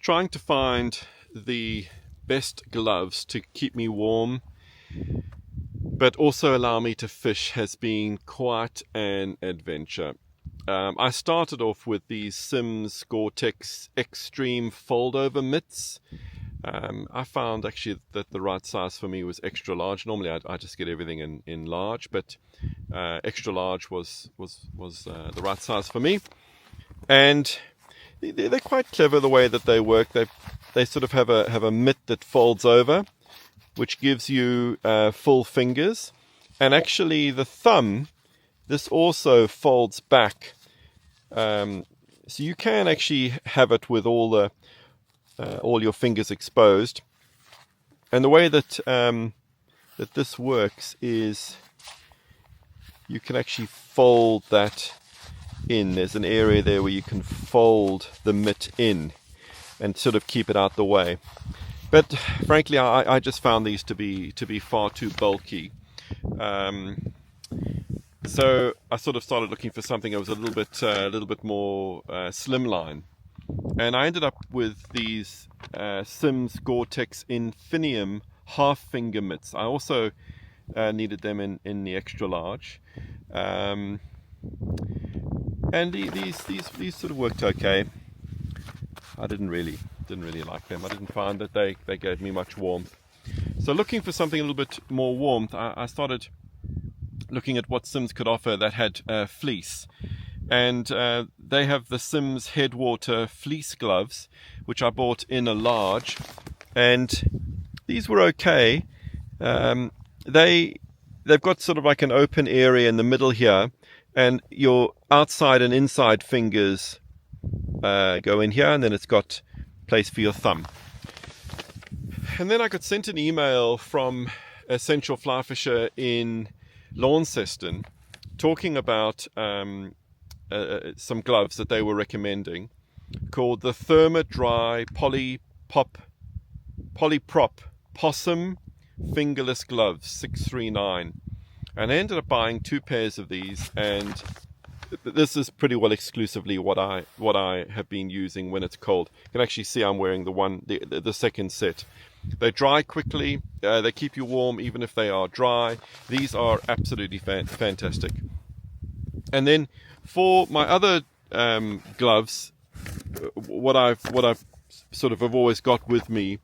trying to find the best gloves to keep me warm but also allow me to fish has been quite an adventure. I started off with these Sims Gore-Tex Extreme Foldover mitts. I found actually that the right size for me was extra large. Normally I just get everything in large, but extra large was the right size for me. And they're quite clever the way that they work. They sort of have a mitt that folds over, which gives you full fingers. And actually the thumb, this also folds back. So you can actually have it with all your fingers exposed. And the way that that this works is you can actually fold that in. There's an area there where you can fold the mitt in and sort of keep it out the way. But frankly, I just found these to be far too bulky. So I sort of started looking for something that was a little bit more slimline, and I ended up with these Sims Gore-Tex Infinium half finger mitts. I also needed them in the extra large, and these sort of worked okay. I didn't really like them. I didn't find that they gave me much warmth. So looking for something a little bit more warmth, I started looking at what Sims could offer that had fleece. And they have the Sims Headwaters fleece gloves, which I bought in a large. And these were okay. They've got sort of like an open area in the middle here. And your outside and inside fingers go in here, and then it's got place for your thumb. And then I got sent an email from a central fly fisher in Launceston talking about some gloves that they were recommending called the ThermaDry Polyprop Possum Fingerless Glove 639. And I ended up buying 2 pairs of these, and this is pretty well exclusively what I have been using when it's cold. You can actually see I'm wearing the second set. They dry quickly. They keep you warm even if they are dry. These are absolutely fantastic. And then for my other gloves, what I've sort of have always got with me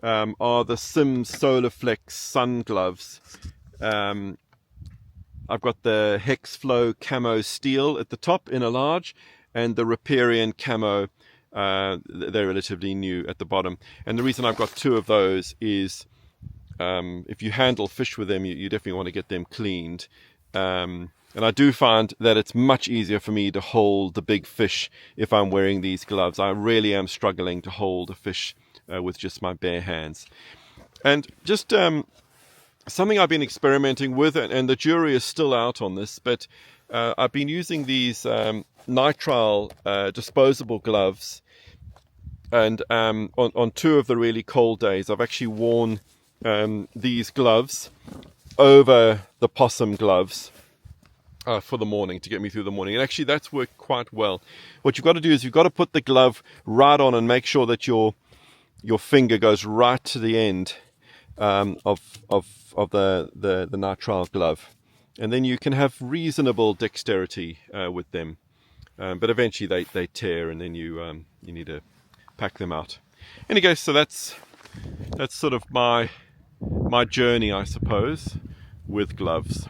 are the Sims SolarFlex Sungloves. I've got the Hex Flow Camo Steel at the top in a large, and the Riparian Camo, they're relatively new at the bottom. And the reason I've got 2 of those is if you handle fish with them, you definitely want to get them cleaned. And I do find that it's much easier for me to hold the big fish if I'm wearing these gloves. I really am struggling to hold a fish with just my bare hands. And just something I've been experimenting with, and the jury is still out on this, but I've been using these nitrile disposable gloves, and on 2 of the really cold days I've actually worn these gloves over the possum gloves for the morning, to get me through the morning. And actually that's worked quite well. What you've got to do is you've got to put the glove right on and make sure that your finger goes right to the end of the nitrile glove, and then you can have reasonable dexterity with them, but eventually they tear, and then you need to pack them out. Anyway, so that's sort of my journey, I suppose, with gloves.